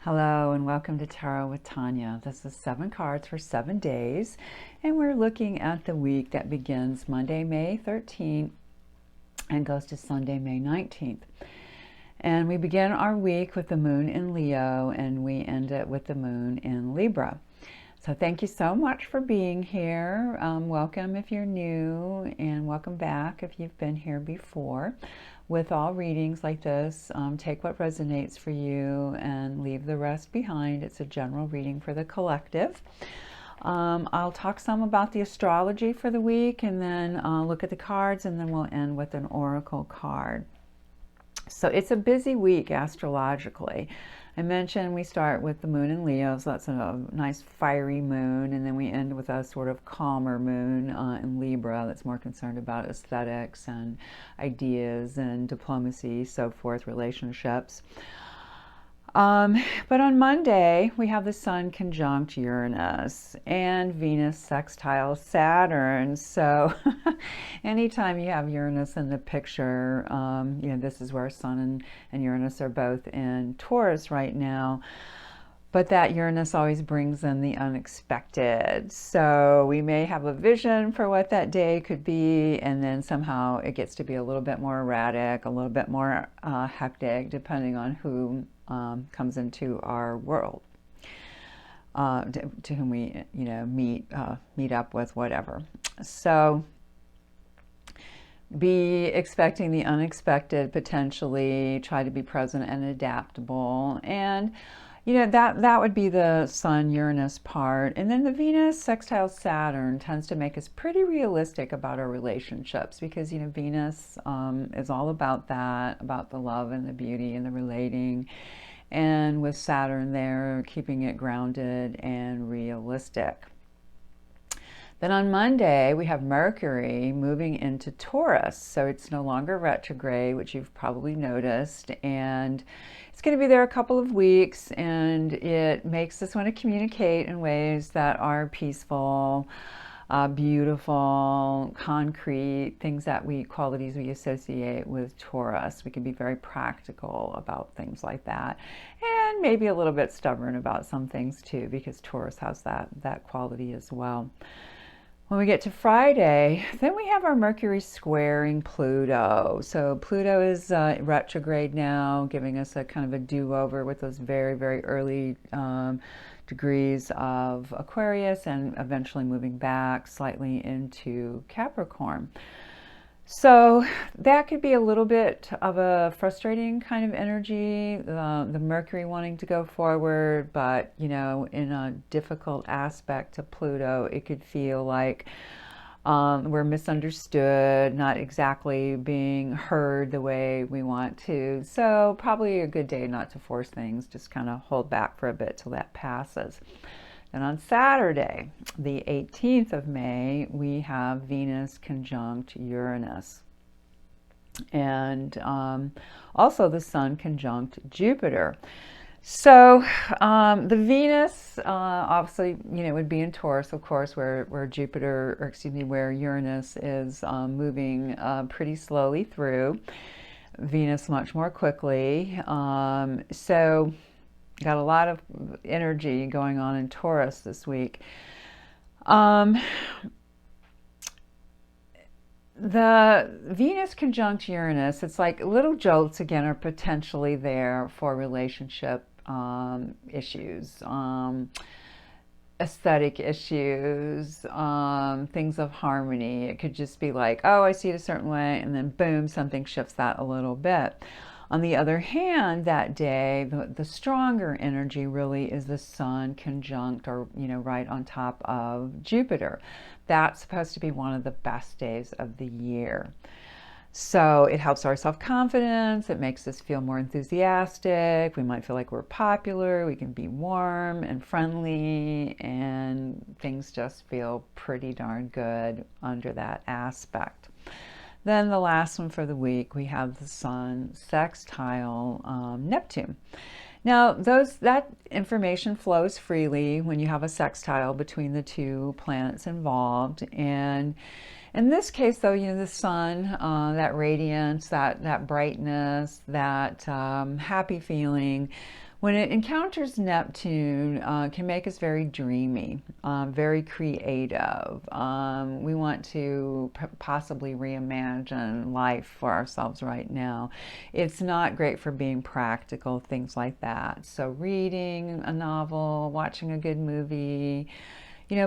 Hello and welcome to Tarot with Tanya. This is 7 cards for 7 days, and we're looking at the week that begins Monday, May 13th and goes to Sunday, May 19th. And we begin our week with the moon in Leo, and we end it with the moon in Libra. So thank you so much for being here. Welcome if you're new, and welcome back if you've been here before. With all readings like this, take what resonates for you and leave the rest behind. It's a general reading for the collective. I'll talk some about the astrology for the week, and then look at the cards, and then we'll end with an oracle card. So it's a busy week astrologically. I mentioned we start with the moon in Leo, so that's a nice fiery moon, and then we end with a sort of calmer moon in Libra that's more concerned about aesthetics and ideas and diplomacy, so forth, relationships. But on Monday, we have the Sun conjunct Uranus and Venus sextile Saturn. So anytime you have Uranus in the picture, this is where Sun and Uranus are both in Taurus right now. But that Uranus always brings in the unexpected. So we may have a vision for what that day could be, and then somehow it gets to be a little bit more erratic, a little bit more hectic, depending on who comes into our world, to whom we meet up with, whatever. So be expecting the unexpected, potentially try to be present and adaptable, and that would be the Sun Uranus part. And then the Venus sextile Saturn tends to make us pretty realistic about our relationships, because Venus is all about that, about the love and the beauty and the relating, and with Saturn there, keeping it grounded and realistic. Then on Monday, we have Mercury moving into Taurus. So it's no longer retrograde, which you've probably noticed. And it's going to be there a couple of weeks. And it makes us want to communicate in ways that are peaceful, beautiful, concrete, qualities we associate with Taurus. We can be very practical about things like that. And maybe a little bit stubborn about some things too, because Taurus has that quality as well. When we get to Friday, then we have our Mercury squaring Pluto. So Pluto is retrograde now, giving us a kind of a do-over with those very, very early degrees of Aquarius, and eventually moving back slightly into Capricorn. So that could be a little bit of a frustrating kind of energy, the Mercury wanting to go forward, but in a difficult aspect to Pluto, it could feel like we're misunderstood, not exactly being heard the way we want to. So probably a good day not to force things, just kind of hold back for a bit till that passes. And on Saturday, the 18th of May, we have Venus conjunct Uranus. And also the Sun conjunct Jupiter. So the Venus, obviously, would be in Taurus, of course, where where Uranus is moving pretty slowly through. Venus much more quickly. So got a lot of energy going on in Taurus this week. The Venus conjunct Uranus, it's like little jolts again are potentially there for relationship issues, aesthetic issues, things of harmony. It could just be like, oh, I see it a certain way, and then boom, something shifts that a little bit. On the other hand, that day, the stronger energy really is the Sun conjunct, or right on top of Jupiter. That's supposed to be one of the best days of the year. So it helps our self-confidence. It makes us feel more enthusiastic. We might feel like we're popular. We can be warm and friendly, and things just feel pretty darn good under that aspect. Then the last one for the week, we have the Sun sextile Neptune. Now, that information flows freely when you have a sextile between the two planets involved. And in this case, though, the sun, that radiance, that brightness, that happy feeling, when it encounters Neptune, can make us very dreamy, very creative. We want to possibly reimagine life for ourselves right now. It's not great for being practical, things like that. So reading a novel, watching a good movie,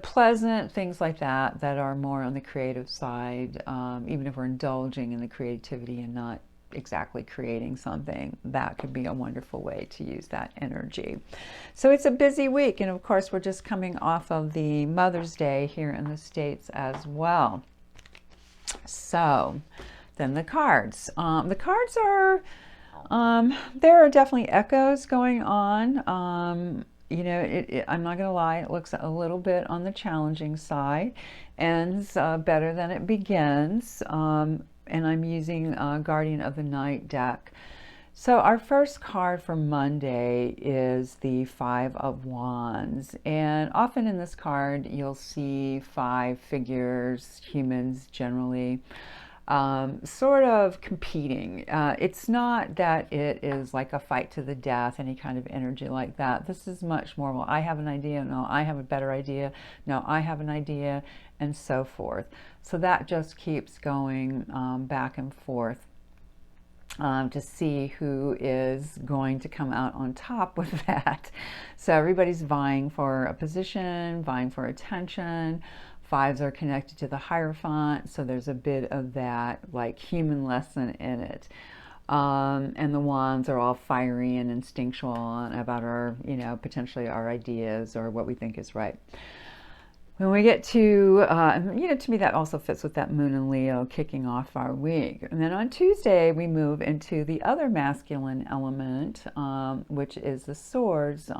pleasant things like that are more on the creative side, even if we're indulging in the creativity and not exactly creating something, that could be a wonderful way to use that energy. So it's a busy week, and of course we're just coming off of the Mother's Day here in the States as well. So then the cards. The cards are, there are definitely echoes going on. I'm not going to lie, it looks a little bit on the challenging side, ends better than it begins. And I'm using Guardian of the Night deck. So our first card for Monday is the Five of Wands. And often in this card, you'll see five figures, humans generally, sort of competing. It's not that it is like a fight to the death, any kind of energy like that. This is much more, well, I have an idea. No, I have a better idea. No, I have an idea, and so forth. So that just keeps going back and forth to see who is going to come out on top with that. So everybody's vying for a position, vying for attention. Fives are connected to the Hierophant, so there's a bit of that like human lesson in it. And the wands are all fiery and instinctual about our, potentially our ideas or what we think is right. When we get to, to me that also fits with that Moon and Leo kicking off our week. And then on Tuesday, we move into the other masculine element, which is the swords,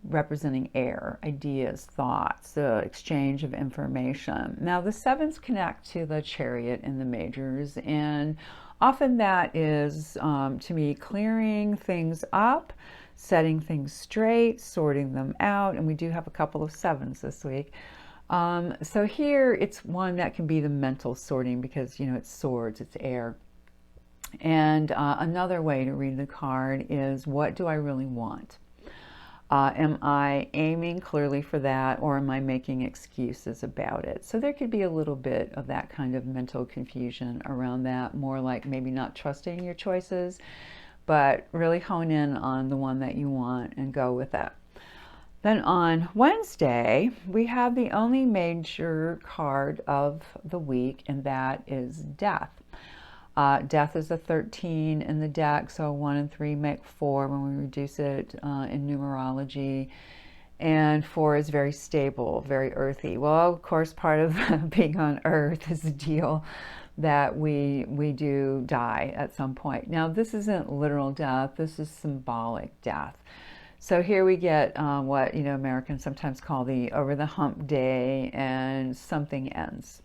representing air, ideas, thoughts, the exchange of information. Now the sevens connect to the Chariot in the majors, and often that is, to me, clearing things up, setting things straight, sorting them out, and we do have a couple of sevens this week. So here it's one that can be the mental sorting because, it's swords, it's air. And another way to read the card is, what do I really want? Am I aiming clearly for that, or am I making excuses about it? So there could be a little bit of that kind of mental confusion around that, more like maybe not trusting your choices, but really hone in on the one that you want and go with that. Then on Wednesday, we have the only major card of the week, and that is death. Death is a 13 in the deck, so 1 and 3 make 4 when we reduce it in numerology. And 4 is very stable, very earthy. Well, of course, part of being on Earth is the deal that we do die at some point. Now, this isn't literal death. This is symbolic death. So here we get what Americans sometimes call the over the hump day, and something ends.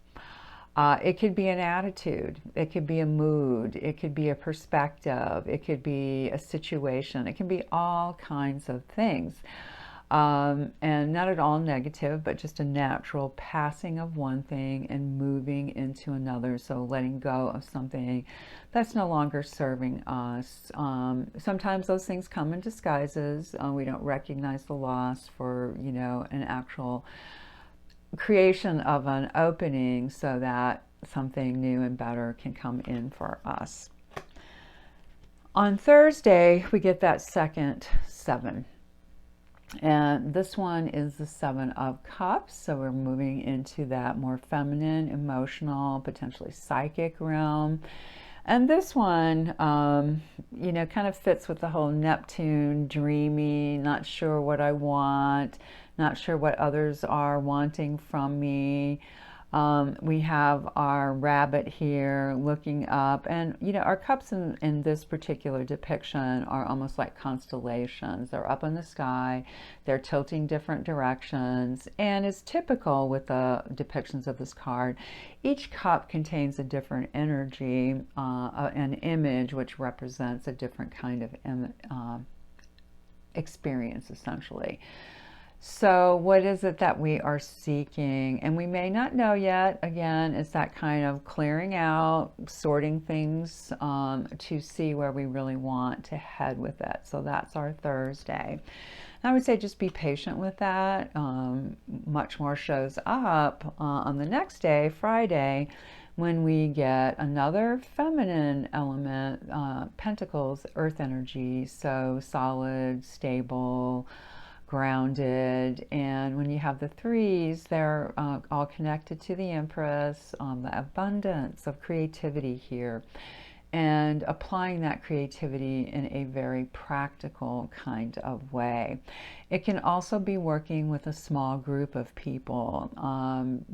It could be an attitude, it could be a mood, it could be a perspective, it could be a situation, it can be all kinds of things. And not at all negative, but just a natural passing of one thing and moving into another. So letting go of something that's no longer serving us. Sometimes those things come in disguises. We don't recognize the loss for, an actual creation of an opening so that something new and better can come in for us. On Thursday, we get that second 7. And this one is the 7 of Cups. So we're moving into that more feminine, emotional, potentially psychic realm. And this one, kind of fits with the whole Neptune, dreamy, not sure what I want, not sure what others are wanting from me. We have our rabbit here looking up, and our cups in this particular depiction are almost like constellations. They're up in the sky, they're tilting different directions, and as typical with the depictions of this card, each cup contains a different energy, an image which represents a different kind of experience, essentially. So, what is it that we are seeking? And we may not know yet. Again, it's that kind of clearing out, sorting things to see where we really want to head with it. So, that's our Thursday. And I would say just be patient with that. Much more shows up on the next day, Friday, when we get another feminine element, pentacles, earth energy, so solid, stable, grounded. And when you have the threes, they're all connected to the Empress, the abundance of creativity here, and applying that creativity in a very practical kind of way. It can also be working with a small group of people,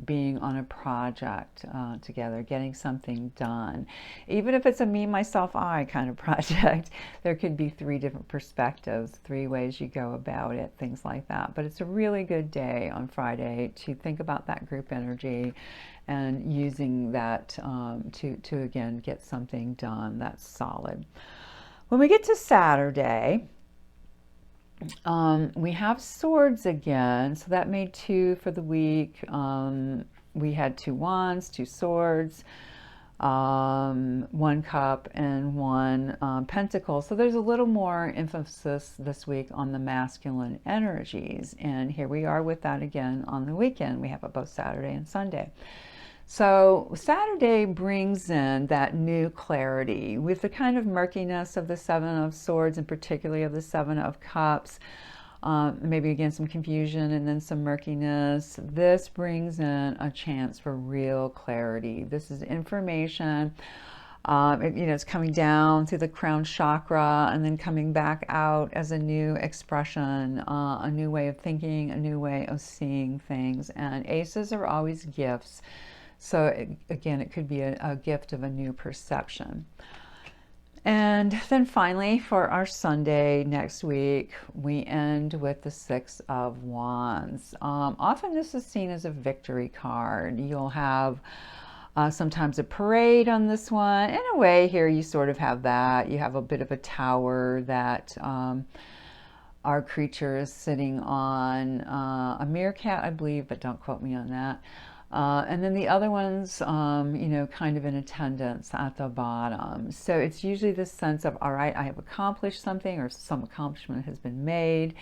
being on a project together, getting something done. Even if it's a me, myself, I kind of project, there could be 3 different perspectives, 3 ways you go about it, things like that. But it's a really good day on Friday to think about that group energy and using that to again get something done that's solid. When we get to Saturday, we have swords again, so that made 2 for the week. We had 2 wands, 2 swords, 1 cup, and 1 pentacle. So there's a little more emphasis this week on the masculine energies, and here we are with that again on the weekend. We have it both Saturday and Sunday. So Saturday brings in that new clarity with the kind of murkiness of the 7 of Swords, and particularly of the 7 of Cups. Maybe again some confusion and then some murkiness. This brings in a chance for real clarity. This is information. It's coming down through the crown chakra and then coming back out as a new expression, a new way of thinking, a new way of seeing things. And aces are always gifts. So again, it could be a gift of a new perception. And then finally, for our Sunday next week, we end with the 6 of Wands. Often this is seen as a victory card. You'll have sometimes a parade on this one. In a way, here you sort of have that. You have a bit of a tower that our creature is sitting on, a meerkat, I believe, but don't quote me on that. And then the other ones, kind of in attendance at the bottom. So it's usually this sense of, all right, I have accomplished something, or some accomplishment has been made,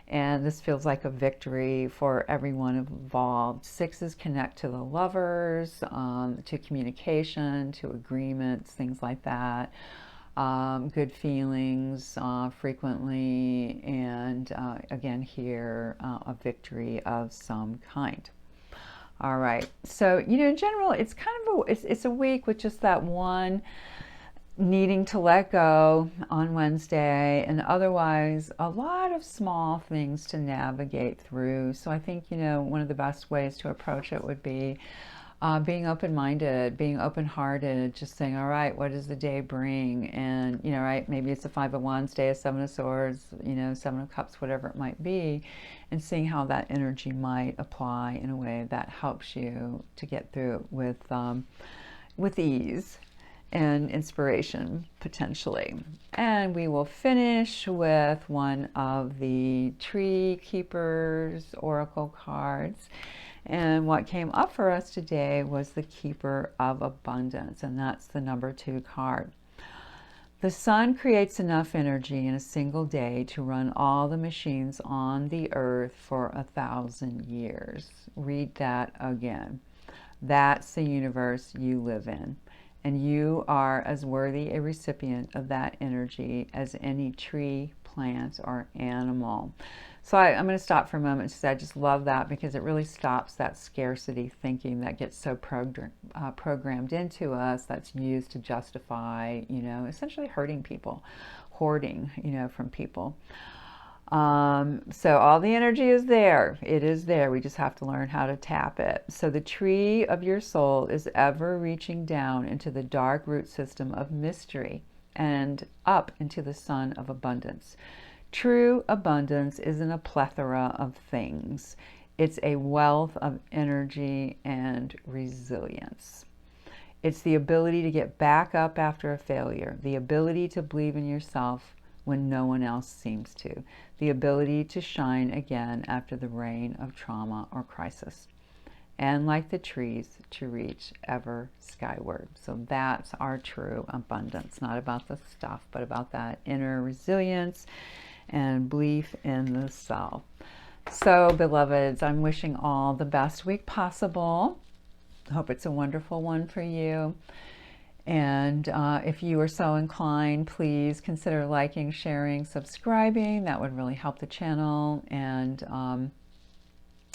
and this feels like a victory for everyone involved. 6s connect to the lovers, to communication, to agreements, things like that. Good feelings frequently, and again here, a victory of some kind. All right, so in general, it's kind of it's a week with just that one needing to let go on Wednesday, and otherwise a lot of small things to navigate through. So I think one of the best ways to approach it would be being open-minded, being open-hearted, just saying, all right, what does the day bring? And right, maybe it's a 5 of Wands day, a 7 of Swords, 7 of Cups, whatever it might be, and seeing how that energy might apply in a way that helps you to get through with ease and inspiration, potentially. And we will finish with one of the Tree Keepers Oracle cards. And what came up for us today was the Keeper of Abundance, and that's the number 2 card. The sun creates enough energy in a single day to run all the machines on the earth for 1,000 years. Read that again. That's the universe you live in, and you are as worthy a recipient of that energy as any tree, plant, or animal. So I'm going to stop for a moment and say I just love that, because it really stops that scarcity thinking that gets so programmed into us, that's used to justify, essentially hurting people, hoarding, from people. So all the energy is there. It is there. We just have to learn how to tap it. So the tree of your soul is ever reaching down into the dark root system of mystery and up into the sun of abundance. True abundance isn't a plethora of things. It's a wealth of energy and resilience. It's the ability to get back up after a failure, the ability to believe in yourself when no one else seems to, the ability to shine again after the rain of trauma or crisis, and like the trees, to reach ever skyward. So that's our true abundance, not about the stuff, but about that inner resilience and belief in the self. So, beloveds, I'm wishing all the best week possible. I hope it's a wonderful one for you. And if you are so inclined, please consider liking, sharing, subscribing. That would really help the channel. And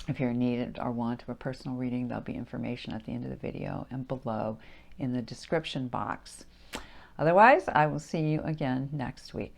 if you're in need or want of a personal reading, there'll be information at the end of the video and below in the description box. Otherwise, I will see you again next week.